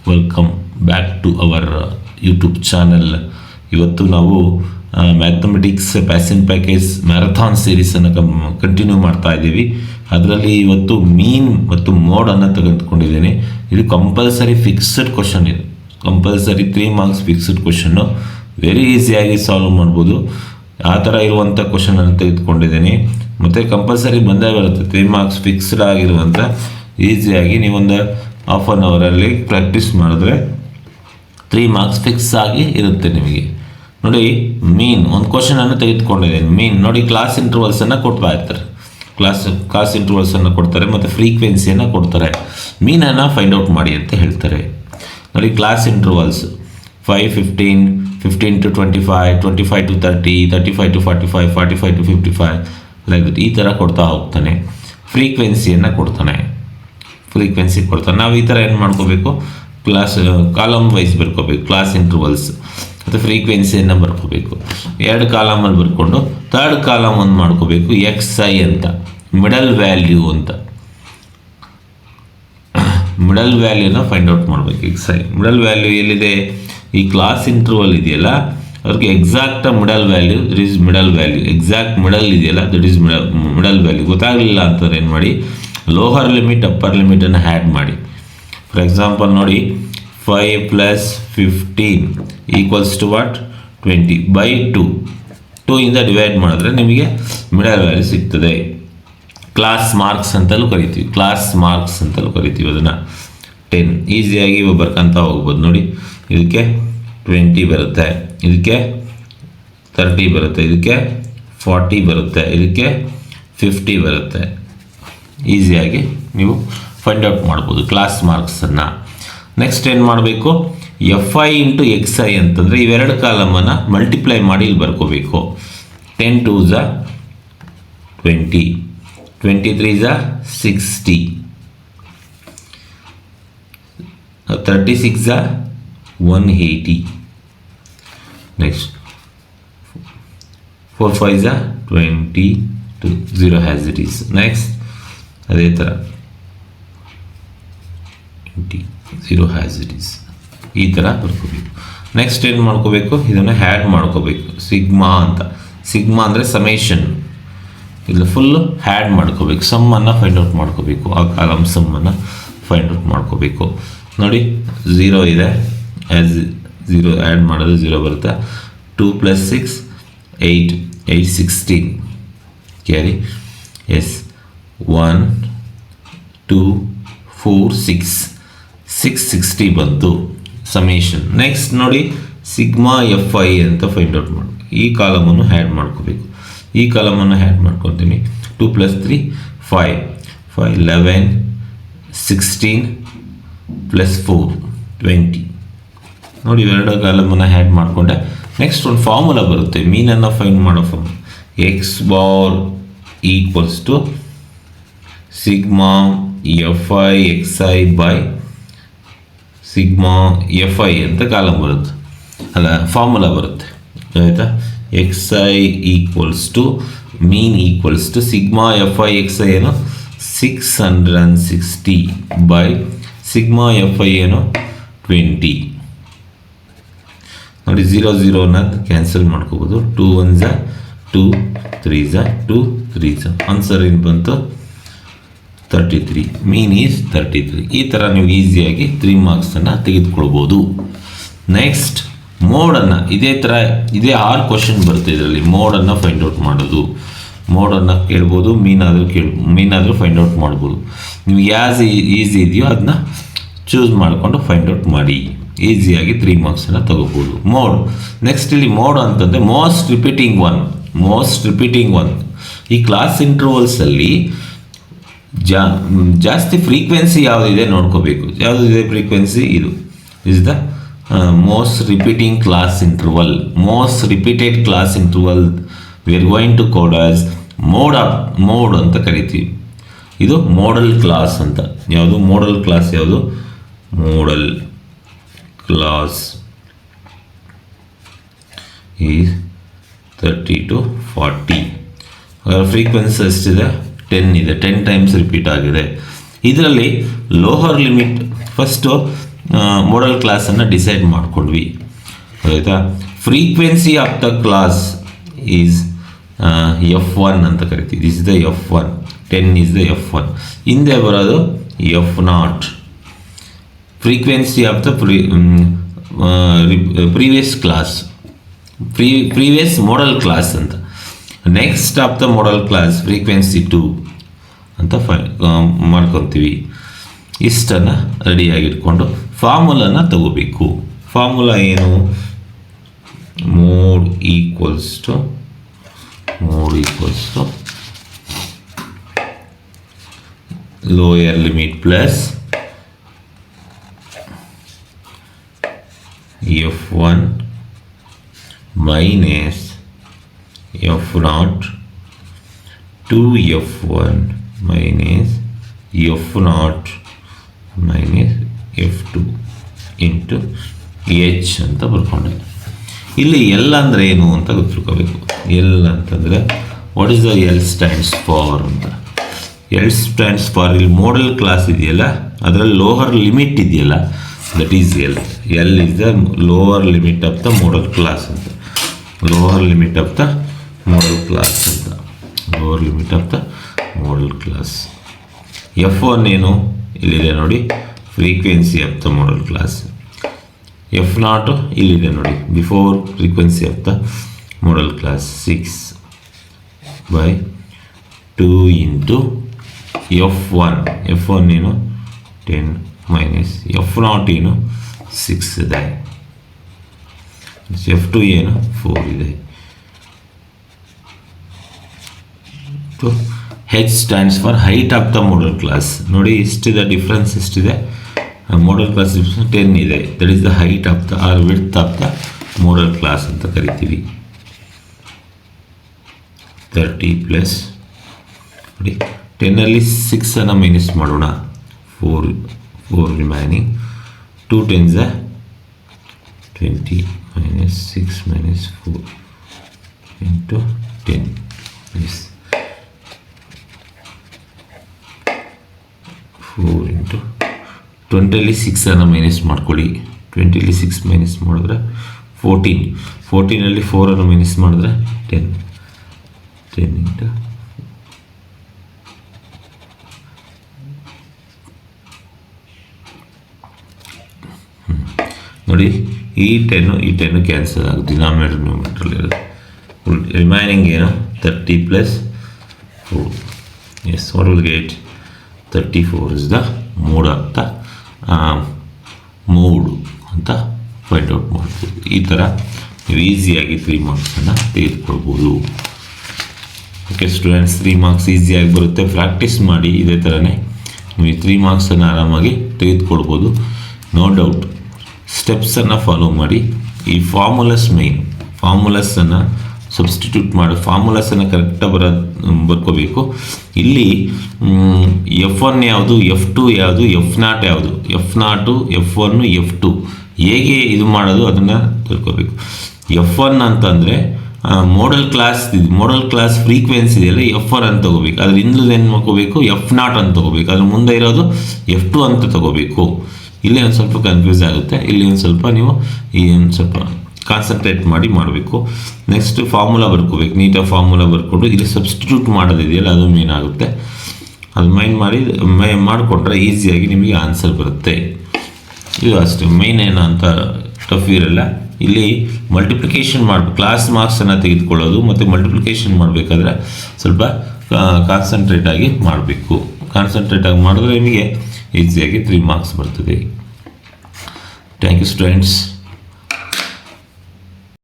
Welcome back to our YouTube channel. ಇವತ್ತು ನಾವು mathematics passing package marathon ಸೀರೀಸನ್ನು continue ಮಾಡ್ತಾ ಇದ್ದೀವಿ. ಅದರಲ್ಲಿ ಇವತ್ತು ಮೀನ್ ಮತ್ತು ಮೋಡನ್ನು ತೆಗೆದುಕೊಂಡಿದ್ದೀನಿ. ಇದು ಕಂಪಲ್ಸರಿ ಫಿಕ್ಸ್ಡ್ ಕ್ವಶನ್. ಇದು ಕಂಪಲ್ಸರಿ 3 ಮಾರ್ಕ್ಸ್ ಫಿಕ್ಸ್ಡ್ ಕ್ವಶನ್ನು. ವೆರಿ ಈಸಿಯಾಗಿ ಸಾಲ್ವ್ ಮಾಡ್ಬೋದು. ಆ ಥರ ಇರುವಂಥ ಕ್ವಶನನ್ನು ತೆಗೆದುಕೊಂಡಿದ್ದೀನಿ. ಮತ್ತು ಕಂಪಲ್ಸರಿ ಬಂದೇ ಬರುತ್ತೆ 3 ಮಾರ್ಕ್ಸ್ ಫಿಕ್ಸ್ಡ್ ಆಗಿರುವಂಥ. ಈಸಿಯಾಗಿ ನೀವೊಂದು ಹಾಫ್ ಆನ್ ಅವರಲ್ಲಿ ಪ್ರಾಕ್ಟೀಸ್ ಮಾಡಿದ್ರೆ 3 ಮಾರ್ಕ್ಸ್ ಫಿಕ್ಸ್ ಆಗಿ ಇರುತ್ತೆ ನಿಮಗೆ. ನೋಡಿ, ಮೀನ್ ಒಂದು ಕ್ವಶನನ್ನು ತೆಗೆದುಕೊಂಡಿದ್ದೀನಿ. ಮೀನ್ ನೋಡಿ, ಕ್ಲಾಸ್ ಇಂಟರ್ವಲ್ಸನ್ನು ಕೊಡ್ತಾ ಇರ್ತಾರೆ. ಕ್ಲಾಸ್ ಇಂಟರ್ವಲ್ಸನ್ನು ಕೊಡ್ತಾರೆ ಮತ್ತು ಫ್ರೀಕ್ವೆನ್ಸಿಯನ್ನು ಕೊಡ್ತಾರೆ. ಮೀನನ್ನು ಫೈಂಡ್ ಔಟ್ ಮಾಡಿ ಅಂತ ಹೇಳ್ತಾರೆ. ನೋಡಿ, class intervals 5, 15, 15 to 25, 25 to 30, 35 to 45, 45 to 55 like that. ಈ ಥರ ಕೊಡ್ತಾ ಹೋಗ್ತಾನೆ. ಫ್ರೀಕ್ವೆನ್ಸಿಯನ್ನು ಕೊಡ್ತಾನೆ. ನಾವು ಈ ಥರ ಏನು ಮಾಡ್ಕೋಬೇಕು, ಕಾಲಮ್ ವೈಸ್ ಬರ್ಕೋಬೇಕು. ಕ್ಲಾಸ್ ಇಂಟರ್ವಲ್ಸ್ ಮತ್ತು ಫ್ರೀಕ್ವೆನ್ಸಿಯನ್ನು ಬರ್ಕೋಬೇಕು. 2 ಕಾಲಮಲ್ಲಿ ಬರ್ಕೊಂಡು 3rd ಕಾಲಮ್ ಒಂದು ಮಾಡ್ಕೋಬೇಕು. XI ಅಂತ ಮಿಡಲ್ ವ್ಯಾಲ್ಯೂ ಅಂತ. ಮಿಡಲ್ ವ್ಯಾಲ್ಯೂನ ಫೈಂಡ್ ಔಟ್ ಮಾಡಬೇಕು. XI ಮಿಡಲ್ ವ್ಯಾಲ್ಯೂ ಎಲ್ಲಿದೆ? ಈ ಕ್ಲಾಸ್ ಇಂಟರ್ವಲ್ ಇದೆಯಲ್ಲ, ಅವ್ರಿಗೆ exact middle value, that is middle value. Exact middle ಇದೆಯಲ್ಲ, ದಟ್ ಈಸ್ ಮಿಡಲ್ ವ್ಯಾಲ್ಯೂ. ಗೊತ್ತಾಗಲಿಲ್ಲ ಅಂತಂದ್ರೆ ಏನು ಮಾಡಿ, ಲೋವರ್ ಲಿಮಿಟ್ ಅಪ್ಪರ್ ಲಿಮಿಟನ್ನು ಆ್ಯಡ್ ಮಾಡಿ. ಫಾರ್ ಎಕ್ಸಾಂಪಲ್ ನೋಡಿ, 5 + 15 = what? 20 by 2. 2 ಇಂದ ಡಿವೈಡ್ ಮಾಡಿದ್ರೆ ನಿಮಗೆ ಮಿಡಲ್ ವ್ಯಾಲ್ಯೂ ಸಿಗ್ತದೆ. ಕ್ಲಾಸ್ ಮಾರ್ಕ್ಸ್ ಅಂತಲೂ ಕರಿತೀವಿ ಅದನ್ನು. 10 ಈಸಿಯಾಗಿ ಬರ್ಕೊಂತ ಹೋಗ್ಬೋದು. ನೋಡಿ, ಇದಕ್ಕೆ 20 ಬರುತ್ತೆ, ಇದಕ್ಕೆ 30 ಬರುತ್ತೆ, ಇದಕ್ಕೆ 40 ಬರುತ್ತೆ, ಇದಕ್ಕೆ 50 ಬರುತ್ತೆ. ಈಸಿಯಾಗಿ ನೀವು ಫೈಂಡ್ ಔಟ್ ಮಾಡ್ಬೋದು ಕ್ಲಾಸ್ ಮಾರ್ಕ್ಸನ್ನು. ನೆಕ್ಸ್ಟ್ ಏನು ಮಾಡಬೇಕು, FI × XI ಅಂತಂದರೆ ಇವೆರಡು ಕಾಲಮನ್ನು ಮಲ್ಟಿಪ್ಲೈ ಮಾಡಿ ಇಲ್ಲಿ ಬರ್ಕೋಬೇಕು. 10 × 2 = 20, 23 = 60, 36 = 180. Next 4 × 5 = 20, 0 has it is. Next ಅದೇ ಥರ 20, 0 ಹ್ಯಾಸ್ ಇಟ್ ಈಸ್. ಈ ಥರ ಬರ್ಕೋಬೇಕು. ನೆಕ್ಸ್ಟ್ ಏನು ಮಾಡ್ಕೋಬೇಕು, ಇದನ್ನು ಹ್ಯಾಡ್ ಮಾಡ್ಕೋಬೇಕು. ಸಿಗ್ಮಾ ಅಂತ. ಸಿಗ್ಮಾ ಅಂದರೆ ಸಮೇಷನ್. ಇಲ್ಲ, ಫುಲ್ಲು ಹ್ಯಾಡ್ ಮಾಡ್ಕೋಬೇಕು. ಸಮ್ಮನ್ನು ಫೈಂಡ್ ಔಟ್ ಮಾಡ್ಕೋಬೇಕು. ಆ ಕಾಲಮ್ ಸಮ್ಮನ್ನು ಫೈಂಡ್ ಔಟ್ ಮಾಡ್ಕೋಬೇಕು. ನೋಡಿ, 0 ಇದೆ. ಆ್ಯಸ್ 0 ಆ್ಯಡ್ ಮಾಡೋದು 0 ಬರುತ್ತೆ. 2 + 6 = 8, 8 = 16 ಕ್ಯಾರಿ. ಎಸ್ 1, 2, 4, 6 660 ಬಂತು ಸಮೇಷನ್. ನೆಕ್ಸ್ಟ್ ನೋಡಿ, ಸಿಗ್ಮಾ FI ಅಂತ ಫೈಂಡ್ ಔಟ್ ಮಾಡಬೇಕು. ಈ ಕಾಲಮನ್ನು ಹ್ಯಾಡ್ ಮಾಡ್ಕೋಬೇಕು. ಈ ಕಾಲಮನ್ನು ಹ್ಯಾಡ್ ಮಾಡ್ಕೊತೀನಿ. 2 + 3 = 5, 5 = 11, 16 + 4 = 20. ನೋಡಿ, ಇವೆರಡು ಕಾಲಮನ್ನು ಹ್ಯಾಡ್ ಮಾಡಿಕೊಂಡೆ. ನೆಕ್ಸ್ಟ್ ಒಂದು ಫಾರ್ಮುಲಾ ಬರುತ್ತೆ, ಮೀನನ್ನು ಫೈಂಡ್ ಮಾಡೋ formula. X bar = sigma FI XI by sigma FI ಅಂತ ಕಾಲಮ್ ಬರುತ್ತೆ, ಅಲ್ಲ ಫಾರ್ಮುಲಾ ಬರುತ್ತೆ. ಆಯಿತಾ? XI = ಮೀನ್ = ಸಿಗ್ಮಾ FI XI ಏನು 660 by ಸಿಗ್ಮಾ FI ಏನು 20. ನೋಡಿ, 0 0ನ ಕ್ಯಾನ್ಸಲ್ ಮಾಡ್ಕೋಬೋದು. 2 1s = 2, 3s = 2, 3s. ಆನ್ಸರ್ ಏನು ಬಂತು? 33. Mean is 33. ಈ ಥರ ನೀವು ಈಸಿಯಾಗಿ 3 ಮಾರ್ಕ್ಸನ್ನು ತೆಗೆದುಕೊಳ್ಬೋದು. ನೆಕ್ಸ್ಟ್ ಮೋಡನ್ನು ಇದೇ 6 ಕ್ವಶನ್ ಬರುತ್ತೆ ಇದರಲ್ಲಿ. ಮೋಡನ್ನು ಫೈಂಡ್ ಔಟ್ ಮಾಡೋದು. ಮೋಡನ್ನು ಕೇಳ್ಬೋದು, ಮೀನಾದರೂ ಫೈಂಡ್ ಔಟ್ ಮಾಡ್ಬೋದು. ನಿಮ್ಗೆ ಯಾಸ್ ಈಸಿ ಇದೆಯೋ ಅದನ್ನ ಚೂಸ್ ಮಾಡಿಕೊಂಡು ಫೈಂಡ್ ಔಟ್ ಮಾಡಿ. ಈಸಿಯಾಗಿ 3 ಮಾರ್ಕ್ಸನ್ನು ತಗೋಬೋದು. ಮೋಡ್. ನೆಕ್ಸ್ಟ್ ಇಲ್ಲಿ ಮೋಡ್ ಅಂತಂದರೆ ಮೋಸ್ಟ್ ರಿಪೀಟಿಂಗ್ ಒನ್. ಈ ಕ್ಲಾಸ್ ಇಂಟರ್ವಲ್ಸಲ್ಲಿ ಜಾಸ್ತಿ ಫ್ರೀಕ್ವೆನ್ಸಿ ಯಾವುದಿದೆ ನೋಡ್ಕೋಬೇಕು. ಯಾವುದಿದೆ ಫ್ರೀಕ್ವೆನ್ಸಿ? ಇದು is the most repeated class interval we are going to code as mode ಅಂತ ಕರಿತೀವಿ. ಇದು ಮೋಡಲ್ ಕ್ಲಾಸ್ ಅಂತ. ಯಾವುದು ಮೋಡಲ್ ಕ್ಲಾಸ್? ಯಾವುದು ಮೋಡಲ್ ಕ್ಲಾಸ್ ಈಸ್ 30 to 40. ಫ್ರೀಕ್ವೆನ್ಸಿ ಎಷ್ಟಿದೆ? 10 ಇದೆ. 10 ಟೈಮ್ಸ್ ರಿಪೀಟ್ ಆಗಿದೆ. ಇದರಲ್ಲಿ ಲೋವರ್ ಲಿಮಿಟ್ ಫಸ್ಟು ಮೋಡಲ್ ಕ್ಲಾಸನ್ನು ಡಿಸೈಡ್ ಮಾಡ್ಕೊಂಡ್ವಿ. ಆಯಿತಾ? Frequency of the class is F1 ಅಂತ ಕರಿತೀವಿ. This is the F1. 10 is the F1. ಹಿಂದೆ ಬರೋದು F0. Frequency of the previous class, previous modal class ಅಂತ. Next of the modal class frequency 2 ಅಂತ ಮಾಡ್ಕೊತೀವಿ. ಇಷ್ಟನ್ನು ರೆಡಿಯಾಗಿಟ್ಕೊಂಡು ಫಾರ್ಮುಲಾನ ತಗೋಬೇಕು. ಫಾರ್ಮುಲಾ ಏನು? Mode equals to lower limit plus F1 minus F0 2F1 minus F0 minus F2 into H ಅಂತ ಬರ್ಕೊಂಡೆ. ಇಲ್ಲಿ L ಅಂದರೆ ಏನು ಅಂತ ಗೊತ್ತಿರ್ಕೋಬೇಕು. L ಅಂತಂದರೆ what is the L stands for ಅಂತ. L ಸ್ಟ್ಯಾಂಡ್ಸ್ ಫಾರ್ ಇಲ್ಲಿ ಮೋಡಲ್ ಕ್ಲಾಸ್ ಇದೆಯಲ್ಲ, ಅದರಲ್ಲಿ ಲೋವರ್ ಲಿಮಿಟ್ ಇದೆಯಲ್ಲ, that is L. L is the lower limit of the model class ಅಂತ. lower limit of the model class ಅಂತ. lower limit of the model class. F1 ಏನು? ಇಲ್ಲಿದೆ ನೋಡಿ, frequency of the model class. F0 ಇಲ್ಲಿದೆ ನೋಡಿ, before frequency of the model class. 6/2 into F1. F1 ಏನು? 10 minus F0 ಏನು? 6 ಇದೆ. F2 ಏನು? 4 ಇದೆ. H stands for height of the modal class. ನೋಡಿ ಇಷ್ಟಿದೆ, ಡಿಫ್ರೆನ್ಸ್ ಎಷ್ಟಿದೆ? ಮೋಡಲ್ ಕ್ಲಾಸ್ 10 ಇದೆ. That is the height of the or width of the modal class ಅಂತ ಕರಿತೀವಿ. 30 ಪ್ಲಸ್ ನೋಡಿ 10ಅಲ್ಲಿ 6 ಮೈನಸ್ ಮಾಡೋಣ. 4 remaining. 2 10s are 20 minus 6 minus 4 into 10. Yes. 4 into 20ಅಲ್ಲಿ 6 minus ಮಾಡ್ಕೊಳ್ಳಿ. 20ಅಲ್ಲಿ 6 minus ಮಾಡಿದ್ರೆ 14. 14ಅಲ್ಲಿ 4 ಮೈನಸ್ ಮಾಡಿದ್ರೆ 10. 10 into ನೋಡಿ, ಈ 10 ಕ್ಯಾನ್ಸಲ್ ಆಗುತ್ತೆ. ಡಿನಾಮಿನೇಟರ್ ನ್ಯೂಮರೇಟರ್ ಇರೋದು. ರಿಮೈನಿಂಗ್ ಏನು? 30 plus 4. Yes, what will get? 34 is the mode of the mode ಅಂತ ಫೈಂಡ್ ಔಟ್ ಮಾಡ್ಬೋದು. ಈ ಥರ ನೀವು ಈಸಿಯಾಗಿ 3 ಮಾರ್ಕ್ಸನ್ನು ತೆಗೆದುಕೊಳ್ಬೋದು. ಓಕೆ ಸ್ಟೂಡೆಂಟ್ಸ್, 3 ಮಾರ್ಕ್ಸ್ ಈಸಿಯಾಗಿ ಬರುತ್ತೆ. ಪ್ರಾಕ್ಟೀಸ್ ಮಾಡಿ. ಇದೇ ಥರನೇ ನೀವು 3 ಮಾರ್ಕ್ಸನ್ನು ಆರಾಮಾಗಿ ತೆಗೆದುಕೊಳ್ಬೋದು. No doubt. ಸ್ಟೆಪ್ಸನ್ನು ಫಾಲೋ ಮಾಡಿ. ಈ ಫಾರ್ಮುಲಸನ್ನು ಸಬ್ಸ್ಟಿಟ್ಯೂಟ್ ಮಾಡಿ, ಫಾರ್ಮುಲಸನ್ನು ಕರೆಕ್ಟಾಗಿ ಬರ್ಕೋಬೇಕು. ಇಲ್ಲಿ F1 ಯಾವುದು, F2 ಯಾವುದು, F0 ಯಾವುದು, F0 F1 F2 ಹೇಗೆ ಇದು ಮಾಡೋದು ಅದನ್ನು ತಿಳ್ಕೋಬೇಕು. F1 ಅಂತಂದರೆ ಮೋಡಲ್ ಕ್ಲಾಸ್ ಫ್ರೀಕ್ವೆನ್ಸಿ ಇದೆಯಲ್ಲ, F1 ಅಂತ ತಗೋಬೇಕು. ಅದ್ರ ಹಿಂದೆ ಏನು ಮಾಡ್ಕೋಬೇಕು? F0 ಅಂತ ತಗೋಬೇಕು. ಅದ್ರ ಮುಂದೆ ಇರೋದು F2 ಅಂತ ತಗೋಬೇಕು. ಇಲ್ಲಿ ಒಂದು ಸ್ವಲ್ಪ ಕನ್ಫ್ಯೂಸ್ ಆಗುತ್ತೆ. ಇಲ್ಲಿ ಒಂದು ಸ್ವಲ್ಪ ನೀವು ಒಂದು ಸ್ವಲ್ಪ ಕಾನ್ಸಂಟ್ರೇಟ್ ಮಾಡಿ ಮಾಡಬೇಕು. ನೆಕ್ಸ್ಟ್ ಫಾರ್ಮುಲಾ ಬರ್ಕೋಬೇಕು. ನೀಟಾಗಿ ಫಾರ್ಮುಲಾ ಬರ್ಕೊಂಡು ಇಲ್ಲಿ ಸಬ್ಸ್ಟಿಟ್ಯೂಟ್ ಮಾಡೋದಿದೆಯಲ್ಲ, ಅದು ಮೇನ್ ಆಗುತ್ತೆ. ಅದು ಮಾಡಿಕೊಂಡ್ರೆ ಈಸಿಯಾಗಿ ನಿಮಗೆ ಆನ್ಸರ್ ಬರುತ್ತೆ. ಇದು ಅಷ್ಟೇ, ಮೇನ್ ಏನು ಅಂತ ಟಫ್ ಇರಲ್ಲ. ಇಲ್ಲಿ ಮಲ್ಟಿಪ್ಲಿಕೇಶನ್ ಮಾಡಬೇಕು. ಕ್ಲಾಸ್ ಮಾರ್ಕ್ಸನ್ನು ತೆಗೆದುಕೊಳ್ಳೋದು ಮತ್ತು ಮಲ್ಟಿಪ್ಲಿಕೇಶನ್ ಮಾಡಬೇಕಾದ್ರೆ ಸ್ವಲ್ಪ ಕಾನ್ಸಂಟ್ರೇಟ್ ಆಗಿ ಮಾಡಬೇಕು. ಕಾನ್ಸಂಟ್ರೇಟ್ ಆಗಿ ಮಾಡಿದ್ರೆ ನಿಮಗೆ ಈಸಿಯಾಗಿ 3 ಮಾರ್ಕ್ಸ್ ಬರ್ತದೆ. Thank you students.